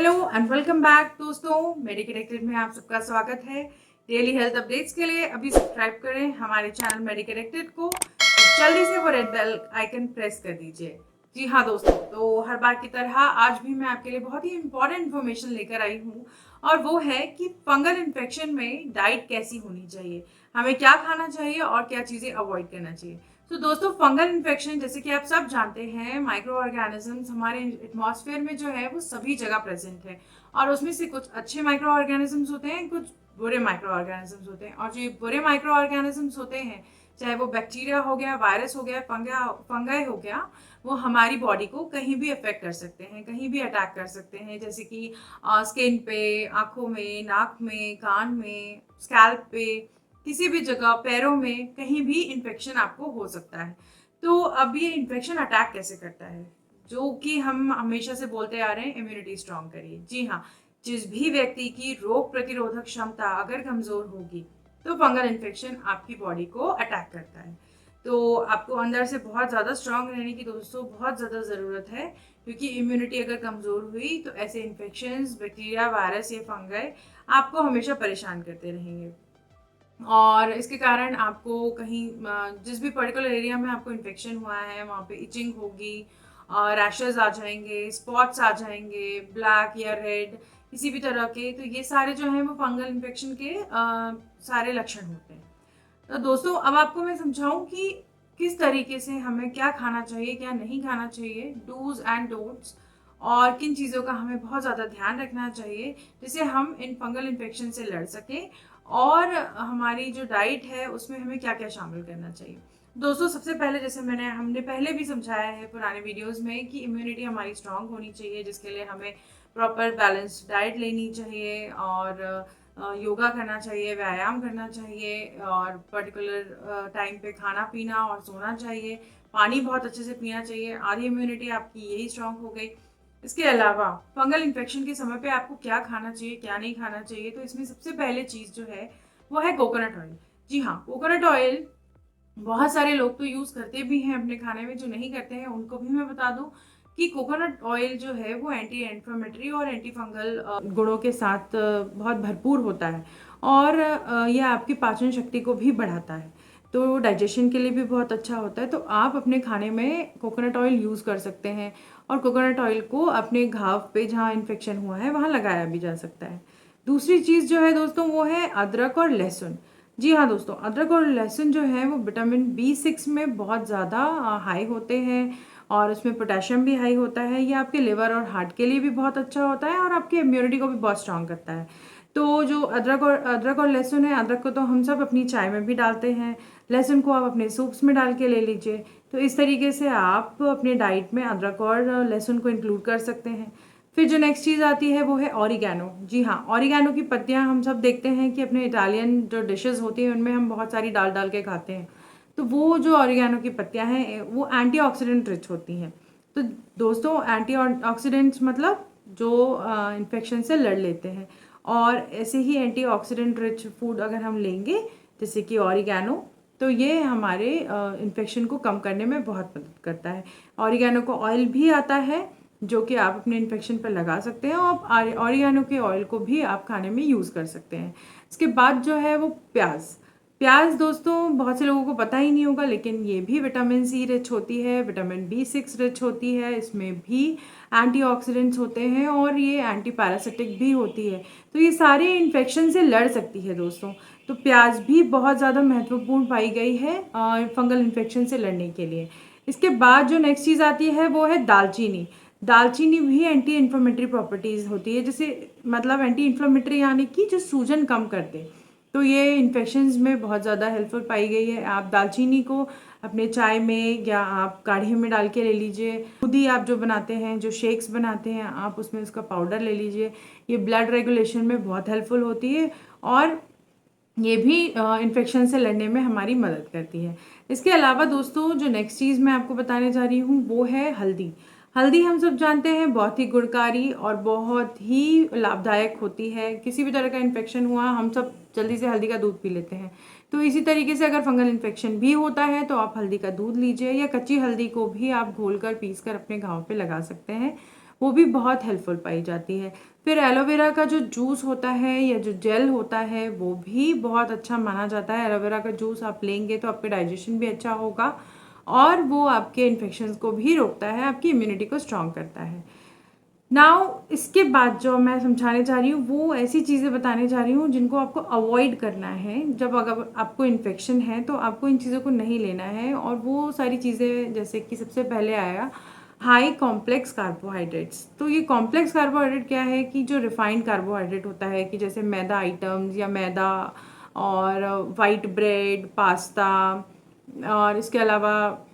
Hello and welcome back दोस्तों, मेडिकरेक्टेड में आप सबका स्वागत है। डेली हेल्थ अपडेट्स के लिए अभी सब्सक्राइब करें हमारे चैनल मेडिकरेक्टेड को। जल्दी से वो रेड बेल आइकन प्रेस कर दीजिए। जी हाँ दोस्तों, तो हर बार की तरह आज भी मैं आपके लिए बहुत ही इंपॉर्टेंट इन्फॉर्मेशन लेकर आई हूँ और वो है कि फंगल इन्फेक्शन में डाइट कैसी होनी चाहिए, हमें क्या खाना चाहिए और क्या चीज़ें अवॉइड करना चाहिए। तो दोस्तों, फंगल इन्फेक्शन जैसे कि आप सब जानते हैं, माइक्रो ऑर्गेनिजम्स हमारे एटमॉस्फेयर में जो है वो सभी जगह प्रेजेंट है और उसमें से कुछ अच्छे माइक्रो ऑर्गेनिजम्स होते हैं, कुछ बुरे माइक्रो ऑर्गेनिजम्स होते हैं। और जो बुरे माइक्रो ऑर्गेनिजम्स होते हैं, चाहे वो बैक्टीरिया हो गया, वायरस हो गया, फंगाई हो गया, वो हमारी बॉडी को कहीं भी अफेक्ट कर सकते हैं, कहीं भी अटैक कर सकते हैं। जैसे कि स्किन पे, आंखों में, नाक में, कान में, स्कैल्प पे, किसी भी जगह, पैरों में, कहीं भी इन्फेक्शन आपको हो सकता है। तो अब ये इन्फेक्शन अटैक कैसे करता है, जो कि हम हमेशा से बोलते आ रहे हैं, इम्यूनिटी स्ट्रांग करिए। जी हाँ, जिस भी व्यक्ति की रोग प्रतिरोधक क्षमता अगर कमजोर होगी तो फंगल इन्फेक्शन आपकी बॉडी को अटैक करता है। तो आपको अंदर से बहुत ज़्यादा स्ट्रांग रहने की दोस्तों बहुत ज़्यादा ज़रूरत है, क्योंकि इम्यूनिटी अगर कमज़ोर हुई तो ऐसे इन्फेक्शंस, बैक्टीरिया, वायरस या फंगाई आपको हमेशा परेशान करते रहेंगे और इसके कारण आपको कहीं जिस भी पर्टिकुलर एरिया में आपको इन्फेक्शन हुआ है वहाँ पे इचिंग होगी, रैशेज आ जाएंगे, स्पॉट्स आ जाएंगे, ब्लैक या रेड, किसी भी तरह के। तो ये सारे जो हैं वो फंगल इन्फेक्शन के सारे लक्षण होते हैं। तो दोस्तों, अब आपको मैं समझाऊं कि किस तरीके से हमें क्या खाना चाहिए, क्या नहीं खाना चाहिए, डूज एंड डोंट्स, और किन चीज़ों का हमें बहुत ज़्यादा ध्यान रखना चाहिए जिससे हम इन फंगल इन्फेक्शन से लड़ सकें, और हमारी जो डाइट है उसमें हमें क्या क्या शामिल करना चाहिए। दोस्तों, सबसे पहले जैसे हमने पहले भी समझाया है पुराने वीडियोस में कि इम्यूनिटी हमारी स्ट्रांग होनी चाहिए, जिसके लिए हमें प्रॉपर बैलेंस्ड डाइट लेनी चाहिए और योगा करना चाहिए, व्यायाम करना चाहिए और पर्टिकुलर टाइम पे खाना पीना और सोना चाहिए, पानी बहुत अच्छे से पीना चाहिए। आधी इम्यूनिटी आपकी यही स्ट्रांग हो गई। इसके अलावा फंगल इन्फेक्शन के समय पे आपको क्या खाना चाहिए, क्या नहीं खाना चाहिए, तो इसमें सबसे पहले चीज़ जो है वो है कोकोनट ऑयल। जी हाँ, कोकोनट ऑयल बहुत सारे लोग तो यूज़ करते भी हैं अपने खाने में, जो नहीं करते हैं उनको भी मैं बता दूं कि कोकोनट ऑयल जो है वो एंटी इन्फ्लेमेटरी और एंटी फंगल गुणों के साथ बहुत भरपूर होता है और यह आपकी पाचन शक्ति को भी बढ़ाता है, तो डाइजेशन के लिए भी बहुत अच्छा होता है। तो आप अपने खाने में कोकोनट ऑयल यूज़ कर सकते हैं और कोकोनट ऑयल को अपने घाव पे जहाँ इन्फेक्शन हुआ है वहाँ लगाया भी जा सकता है। दूसरी चीज़ जो है दोस्तों वो है अदरक और लहसुन। जी हाँ दोस्तों, अदरक और लहसुन जो है वो विटामिन B6 में बहुत ज़्यादा हाई होते हैं और उसमें पोटेशियम भी हाई होता है। ये आपके लिवर और हार्ट के लिए भी बहुत अच्छा होता है और आपकी इम्यूनिटी को भी बहुत स्ट्रांग करता है। तो जो अदरक और लहसुन है, अदरक को तो हम सब अपनी चाय में भी डालते हैं, लहसुन को आप अपने सूप्स में डाल के ले लीजिए। तो इस तरीके से आप अपने डाइट में अदरक और लहसुन को इंक्लूड कर सकते हैं। फिर जो नेक्स्ट चीज़ आती है वो है ऑरिगैनो। जी हाँ, ऑरिगैनो की पत्तियाँ हम सब देखते हैं कि अपने इटालियन जो डिशेस होती हैं उनमें हम बहुत सारी डाल डाल के खाते हैं। तो वो जो ऑरिगैनो की पत्तियाँ हैं वो एंटीऑक्सीडेंट रिच होती हैं। तो दोस्तों, एंटीऑक्सीडेंट्स मतलब जो इन्फेक्शन से लड़ लेते हैं, और ऐसे ही एंटीऑक्सीडेंट रिच फूड अगर हम लेंगे जैसे कि ऑरिगैनो, तो ये हमारे इन्फेक्शन को कम करने में बहुत मदद करता है। ऑरिगैनो को ऑयल भी आता है जो कि आप अपने इन्फेक्शन पर लगा सकते हैं और ऑरिगैनो के ऑयल को भी आप खाने में यूज़ कर सकते हैं। इसके बाद जो है वो प्याज। प्याज दोस्तों बहुत से लोगों को पता ही नहीं होगा, लेकिन ये भी विटामिन C रिच होती है, विटामिन B6 रिच होती है, इसमें भी एंटीऑक्सीडेंट्स होते हैं और ये एंटी पैरासिटिक भी होती है। तो ये सारे इन्फेक्शन से लड़ सकती है दोस्तों। तो प्याज भी बहुत ज़्यादा महत्वपूर्ण पाई गई है फंगल इन्फेक्शन से लड़ने के लिए। इसके बाद जो नेक्स्ट चीज़ आती है वो है दालचीनी। दालचीनी भी एंटी इन्फ्लेमेटरी प्रॉपर्टीज़ होती है, जैसे मतलब एंटी इन्फ्लेमेटरी यानी कि जो सूजन कम कर दे। तो ये इन्फेक्शंस में बहुत ज़्यादा हेल्पफुल पाई गई है। आप दालचीनी को अपने चाय में या आप काढ़े में डाल के ले लीजिए। खुद ही आप जो बनाते हैं, जो शेक्स बनाते हैं, आप उसमें उसका पाउडर ले लीजिए। ये ब्लड रेगुलेशन में बहुत हेल्पफुल होती है और ये भी इन्फेक्शन से लड़ने में हमारी मदद करती है। इसके अलावा दोस्तों, जो नेक्स्ट चीज़ मैं आपको बताने जा रही हूँ वो है हल्दी। हल्दी हम सब जानते हैं बहुत ही गुणकारी और बहुत ही लाभदायक होती है। किसी भी तरह का इन्फेक्शन हुआ हम सब जल्दी से हल्दी का दूध पी लेते हैं। तो इसी तरीके से अगर फंगल इन्फेक्शन भी होता है तो आप हल्दी का दूध लीजिए या कच्ची हल्दी को भी आप घोल कर पीस कर अपने घाव पे लगा सकते हैं। वो भी बहुत हेल्पफुल पाई जाती है। फिर एलोवेरा का जो जूस होता है या जो जेल होता है वो भी बहुत अच्छा माना जाता है। एलोवेरा का जूस आप लेंगे तो आपके डाइजेशन भी अच्छा होगा और वो आपके इन्फेक्शंस को भी रोकता है, आपकी इम्यूनिटी को स्ट्रॉन्ग करता है। नाउ इसके बाद जो मैं समझाने जा रही हूँ वो ऐसी चीज़ें बताने जा रही हूँ जिनको आपको अवॉइड करना है। जब अगर आपको इन्फेक्शन है तो आपको इन चीज़ों को नहीं लेना है। और वो सारी चीज़ें जैसे कि सबसे पहले आया हाई कॉम्प्लेक्स कार्बोहाइड्रेट्स। तो ये कॉम्प्लेक्स कार्बोहाइड्रेट क्या है कि जो रिफाइंड कार्बोहाइड्रेट होता है कि जैसे मैदा आइटम्स या मैदा और वाइट ब्रेड, पास्ता, और इसके अलावा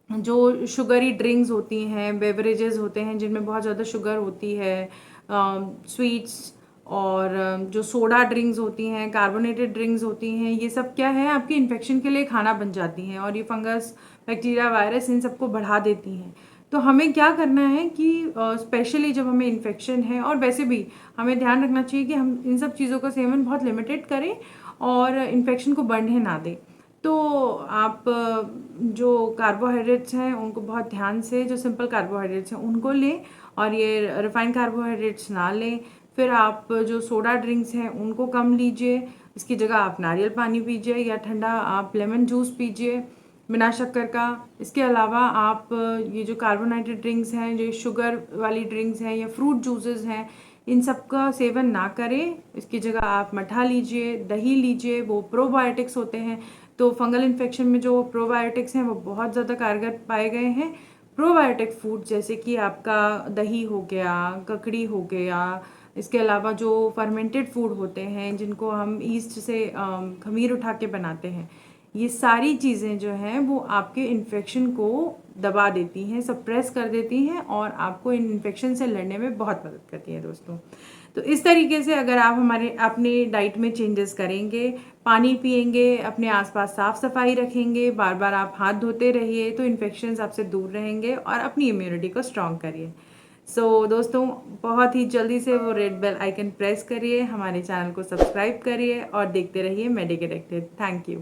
जो शुगरी ड्रिंक्स होती हैं, बेवरेजेस होते हैं जिनमें बहुत ज़्यादा शुगर होती है, स्वीट्स और जो सोडा ड्रिंक्स होती हैं, कार्बोनेटेड ड्रिंक्स होती हैं, ये सब क्या है आपके इन्फेक्शन के लिए खाना बन जाती हैं और ये फंगस, बैक्टीरिया, वायरस इन सबको बढ़ा देती हैं। तो हमें क्या करना है कि स्पेशली जब हमें इन्फेक्शन है और वैसे भी हमें ध्यान रखना चाहिए कि हम इन सब चीज़ों का सेवन बहुत लिमिटेड करें और इन्फेक्शन को बढ़ने ना दें। तो आप जो कार्बोहाइड्रेट्स हैं उनको बहुत ध्यान से, जो सिंपल कार्बोहाइड्रेट्स हैं उनको लें और ये रिफाइंड कार्बोहाइड्रेट्स ना लें। फिर आप जो सोडा ड्रिंक्स हैं उनको कम लीजिए, इसकी जगह आप नारियल पानी पीजिए या ठंडा आप लेमन जूस पीजिए बिना शक्कर का। इसके अलावा आप ये जो कार्बोनेटेड ड्रिंक्स हैं, जो शुगर वाली ड्रिंक्स हैं या फ्रूट जूसेस हैं, इन सब का सेवन ना करें। इसकी जगह आप मठा लीजिए, दही लीजिए, वो प्रोबायोटिक्स होते हैं। तो फंगल इन्फेक्शन में जो प्रोबायोटिक्स हैं वो बहुत ज़्यादा कारगर पाए गए हैं। प्रोबायोटिक फूड जैसे कि आपका दही हो गया, ककड़ी हो गया, इसके अलावा जो फर्मेंटेड फूड होते हैं जिनको हम ईस्ट से खमीर उठा के बनाते हैं, ये सारी चीज़ें जो हैं वो आपके इन्फेक्शन को दबा देती हैं, सप्रेस कर देती हैं और आपको इन इन्फेक्शन से लड़ने में बहुत मदद करती हैं दोस्तों। तो इस तरीके से अगर आप अपने डाइट में चेंजेस करेंगे, पानी पिएंगे, अपने आसपास साफ सफाई रखेंगे, बार बार आप हाथ धोते रहिए, तो इन्फेक्शन आपसे दूर रहेंगे और अपनी इम्यूनिटी को स्ट्रॉन्ग करिए। दोस्तों बहुत ही जल्दी से वो रेड बेल आइकन प्रेस करिए, हमारे चैनल को सब्सक्राइब करिए और देखते रहिए मेडिकेटेड। Thank you.